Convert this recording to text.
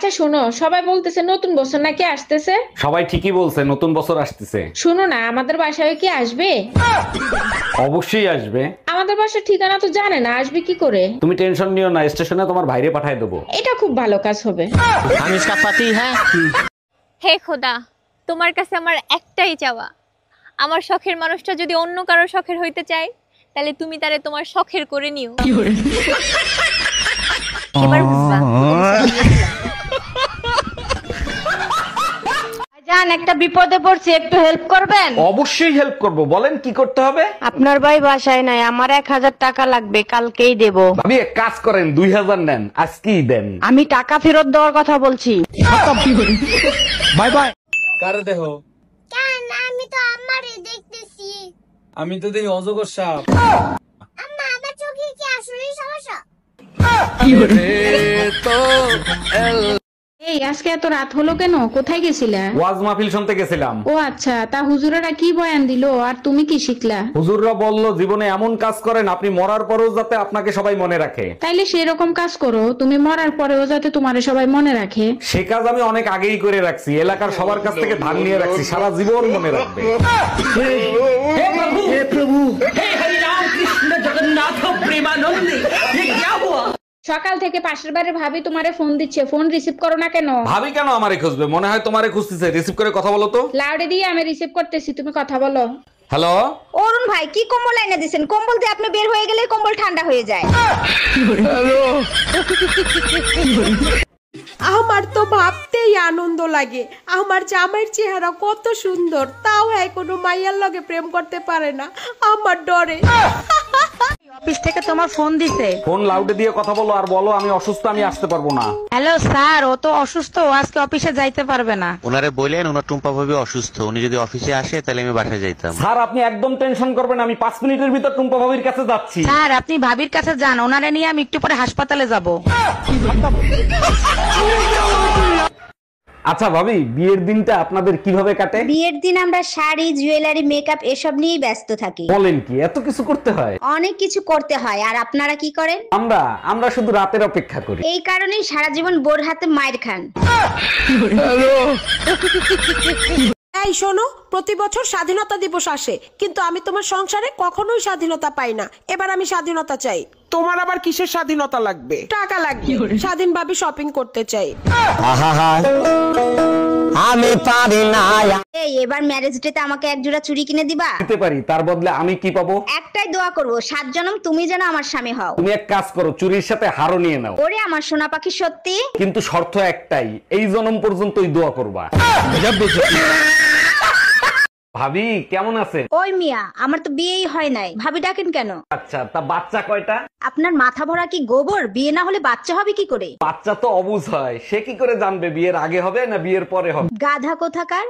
আচ্ছা শোনো, সবাই বলতেছে নতুন বছর নাকি আসতেছে। সবাই ঠিকই বলছে, নতুন বছর আসতেছে। শোনো না, আমাদের বাসায় কি আসবে? অবশ্যই আসবে। আমাদের বাসার ঠিকানা তো জানে না, আসবে কি করে? তুমি টেনশন নিও না, স্টেশনে তোমার ভাইরে পাঠায় দেবো। এটা খুব ভালো কাজ হবে। हम इसका पति है। হে খোদা, তোমার কাছে আমার একটাই চাওয়া, আমার শখের মানুষটা যদি অন্য কারো শখের হইতে চায় তাহলে তুমি তারে তোমার শখের করে নিও। এবার বুঝবা। জান, একটা বিপদে পড়ছি, একটু হেল্প করবেন? অবশ্যই হেল্প করব, বলেন কি করতে হবে। আপনার ভাই বাসায় নাই, আমার 1000 টাকা লাগবে, কালকেই দেব। ভাবি এক কাজ করেন, 2000 নেন, আজকেই দেন। আমি টাকা ফেরত দেওয়ার কথা বলছি। Bye bye. কার দেহ? কেন? আমি তো আমারে দেখতেছি। আমি তো দেখি অজগর সাপ। আম্মা, আমার চোখে কি আসলেই সমস্যা? এই আজকে এত রাত হলো কেন? কোথায় গেছিলা? ওয়াজ মাহফিল শুনতে গেছিলাম। ও আচ্ছা, তা হুজুরেরা কি বয়ান দিলো আর তুমি কি শিখলা? হুজুররা বলল জীবনে এমন কাজ করেন আপনি মরার পরেও যাতে আপনাকে সবাই মনে রাখে। তাইলে সেরকম কাজ করো, তুমি মরার পরেও যাতে তোমারে সবাই মনে রাখে। সে কাজ আমি অনেক আগেই করে রাখছি, এলাকার সবার কাছ থেকে ধান নিয়ে রাখছি, সারা জীবন মনে রাখবে। সকাল থেকে পাশের বাড়ির ভাবি তোমারে ফোন দিচ্ছে, ফোন রিসিভ করো না কেন? ভাবি কেন আমারে খুঁজবে? মনে হয় তোমারে খুঁজতেছে। রিসিভ করে কথা বলো তো। লাউডে দিয়ে আমি রিসিভ করতেছি, তুমি কথা বলো। হ্যালো, অরুণ ভাই, কি কম্বল এনে দিয়েছেন? কম্বল দিয়ে আপনি বের হয়ে গেলে কম্বল ঠান্ডা হয়ে যায়। আমার তো ভাবতেই আনন্দ লাগে, আমার জামাইয়ের চেহারা কত সুন্দর, তাও হয় কোনো মাইয়ার লগে প্রেম করতে পারে না, আমার ডরে। অফিস থেকে তোমার ফোন দিছে। ফোন লাউডে দিয়ে কথা বলো আর বলো আমি অসুস্থ, আমি আসতে পারবো না। হ্যালো স্যার, ও তো অসুস্থ, ও আজকে অফিসে যাইতে পারবে না। ওনারে বললেন ওনার টুম্পা ভাবি অসুস্থ, উনি যদি অফিসে আসে তাহলে আমি বাসায় যাইতাম। স্যার আপনি একদম টেনশন করবেন, আমি 5 মিনিটের ভিতর টুম্পা ভাবির কাছে যাচ্ছি। স্যার আপনি ভাবির কাছে যান, ওনারে নিয়ে আমি একটু পরে হাসপাতালে যাব। আচ্ছা ভাবি, বিয়ের দিনটা আপনাদের কিভাবে কাটে? বিয়ের দিন আমরা শাড়ি, জুয়েলারি, মেকআপ এসব নিয়েই ব্যস্ত থাকি। বলেন কি, এত কিছু করতে হয়? অনেক কিছু করতে হয়। আর আপনারা কি করেন? আমরা শুধু রাতের অপেক্ষা করি। এই কারণেই সারা জীবন বোর হাতে মাইর খান। এই শোনো, প্রতি বছর স্বাধীনতা দিবস আসে, কিন্তু আমি তোমার সংসারে কখনোই স্বাধীনতা পাই না। এবার আমি স্বাধীনতা চাই। তোমার আবার কিসের স্বাধীনতা লাগবে? টাকা লাগবে, স্বাধীনভাবে শপিং করতে চাই। আমি পারি না। এই এবার ম্যারেজ ডেতে আমাকে এক জোড়া চুড়ি কিনে দিবা? দিতে পারি, তার বদলে আমি কি পাবো? একটাই দোয়া করব, 7 জনম তুমি যেন আমার স্বামী হও। তুমি এক কাজ করো, চুরির সাথে হারও নিয়ে নাও। ওরে আমার সোনা পাখি, সত্যি? কিন্তু শর্ত একটাই, এই জনম পর্যন্তই দোয়া করবা। ভাবি কেমন আছে? ওই মিয়া, আমার তো বিয়েই হয় নাই, ভাবি ডাকেন কেন? আচ্ছা, তা বাচ্চা কয়টা? আপনার মাথা ভরা কি গোবর? বিয়ে না হলে বাচ্চা হবে কি করে? বাচ্চা তো অবুঝ হয়, সে কি করে জানবে বিয়ের আগে হবে না বিয়ের পরে হবে? গাধা কোথাকার।